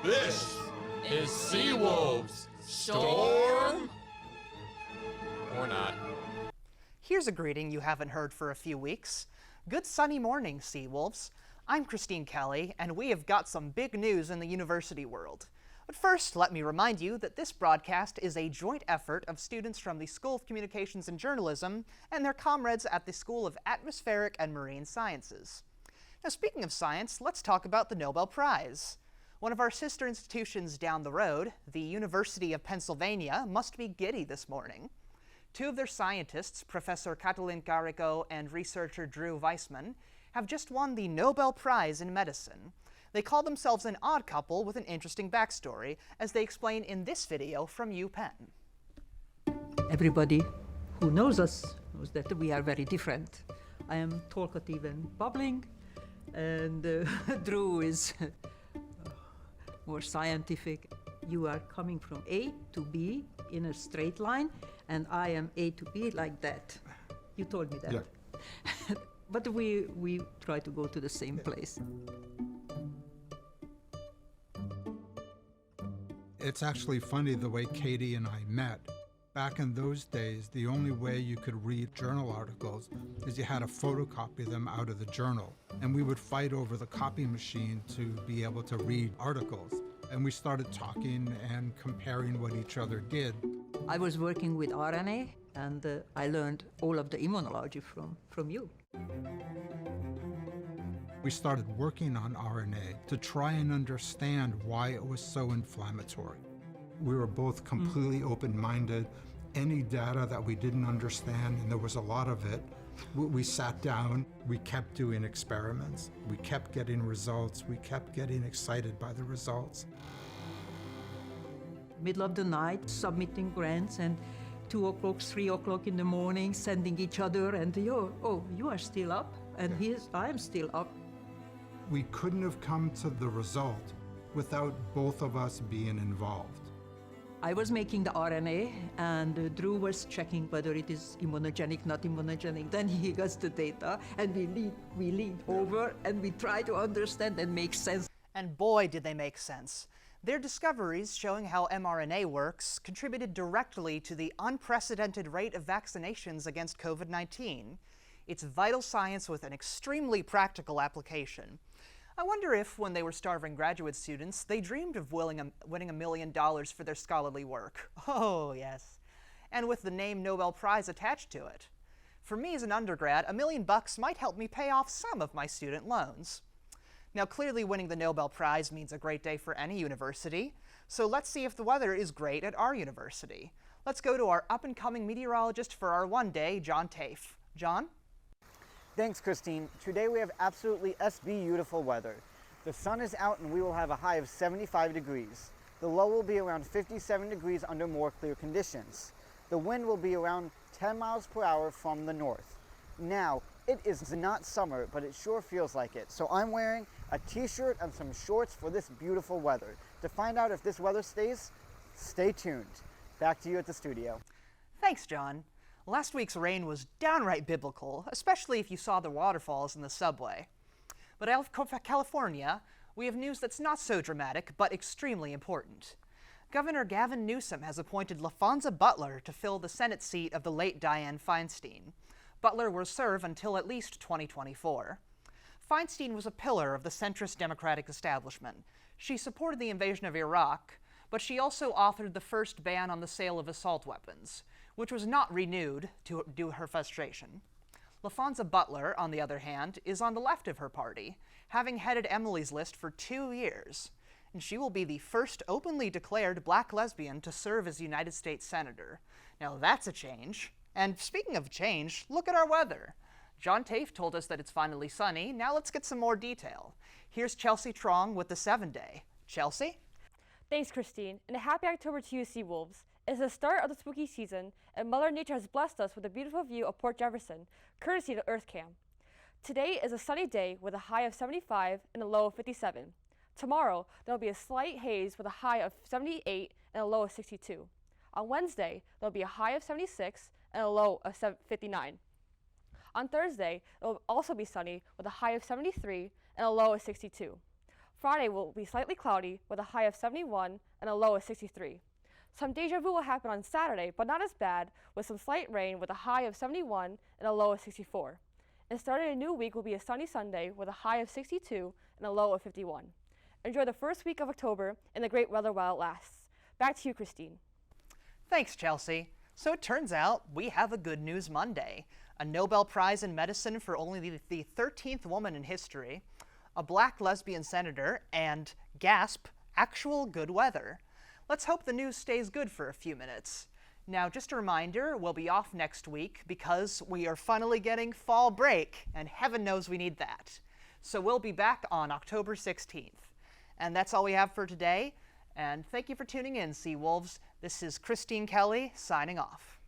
This is Seawolves. Storm? Or not. Here's a greeting you haven't heard for a few weeks. Good sunny morning, Seawolves. I'm Christine Kelly, and we have got some big news in the university world. But first, let me remind you that this broadcast is a joint effort of students from the School of Communications and Journalism and their comrades at the School of Atmospheric and Marine Sciences. Now, speaking of science, let's talk about the Nobel Prize. One of our sister institutions down the road, the University of Pennsylvania, must be giddy this morning. Two of their scientists, Professor Katalin Kariko and researcher Drew Weissman, have just won the Nobel Prize in Medicine. They call themselves an odd couple with an interesting backstory, as they explain in this video from UPenn. Everybody who knows us knows that we are very different. I am talkative and bubbling, and Drew is more scientific. You are coming from A to B in a straight line, and I am A to B like that. You told me that. Yeah. But we try to go to the same place. It's actually funny the way Katie and I met. Back in those days, the only way you could read journal articles is you had to photocopy them out of the journal. And we would fight over the copy machine to be able to read articles. And we started talking and comparing what each other did. I was working with RNA, and I learned all of the immunology from you. We started working on RNA to try and understand why it was so inflammatory. We were both completely open-minded. Any data that we didn't understand, and there was a lot of it, we sat down, we kept doing experiments, we kept getting results, we kept getting excited by the results. Middle of the night, submitting grants, and 2 o'clock, 3 o'clock in the morning, sending each other, and you are still up, and I'm still up. We couldn't have come to the result without both of us being involved. I was making the RNA, and Drew was checking whether it is immunogenic, not immunogenic. Then he gets the data, and we lean over, and we try to understand and make sense. And boy, did they make sense. Their discoveries showing how mRNA works contributed directly to the unprecedented rate of vaccinations against COVID-19. It's vital science with an extremely practical application. I wonder if, when they were starving graduate students, they dreamed of winning $1 million for their scholarly work. Oh, yes. And with the name Nobel Prize attached to it. For me as an undergrad, $1 million might help me pay off some of my student loans. Now, clearly winning the Nobel Prize means a great day for any university, so let's see if the weather is great at our university. Let's go to our up-and-coming meteorologist for our one day, John Tafe. John? Thanks, Christine. Today we have absolutely beautiful weather. The sun is out and we will have a high of 75 degrees. The low will be around 57 degrees under more clear conditions. The wind will be around 10 miles per hour from the north. Now, it is not summer, but it sure feels like it. So I'm wearing a t-shirt and some shorts for this beautiful weather. To find out if this weather stays, stay tuned. Back to you at the studio. Thanks, John. Last week's rain was downright biblical, especially if you saw the waterfalls in the subway. But out of California, we have news that's not so dramatic, but extremely important. Governor Gavin Newsom has appointed LaFonza Butler to fill the Senate seat of the late Dianne Feinstein. Butler will serve until at least 2024. Feinstein was a pillar of the centrist Democratic establishment. She supported the invasion of Iraq, but she also authored the first ban on the sale of assault weapons, which was not renewed due to her frustration. LaFonza Butler, on the other hand, is on the left of her party, having headed Emily's List for 2 years. And she will be the first openly declared black lesbian to serve as United States Senator. Now that's a change. And speaking of change, look at our weather. John Tafe told us that it's finally sunny. Now let's get some more detail. Here's Chelsea Trong with the 7-day. Chelsea? Thanks, Christine, and a happy October to you, Seawolves. It's the start of the spooky season, and Mother Nature has blessed us with a beautiful view of Port Jefferson, courtesy of EarthCam. Today is a sunny day with a high of 75 and a low of 57. Tomorrow, there will be a slight haze with a high of 78 and a low of 62. On Wednesday, there will be a high of 76 and a low of 59. On Thursday, it will also be sunny with a high of 73 and a low of 62. Friday will be slightly cloudy with a high of 71 and a low of 63. Some deja vu will happen on Saturday, but not as bad, with some slight rain with a high of 71 and a low of 64. And starting a new week will be a sunny Sunday with a high of 62 and a low of 51. Enjoy the first week of October and the great weather while it lasts. Back to you, Christine. Thanks, Chelsea. So it turns out we have a Good News Monday. A Nobel Prize in Medicine for only the 13th woman in history, a black lesbian senator, and, gasp, actual good weather. Let's hope the news stays good for a few minutes. Now, just a reminder, we'll be off next week because we are finally getting fall break, and heaven knows we need that. So we'll be back on October 16th. And that's all we have for today. And thank you for tuning in, Seawolves. This is Christine Kelly signing off.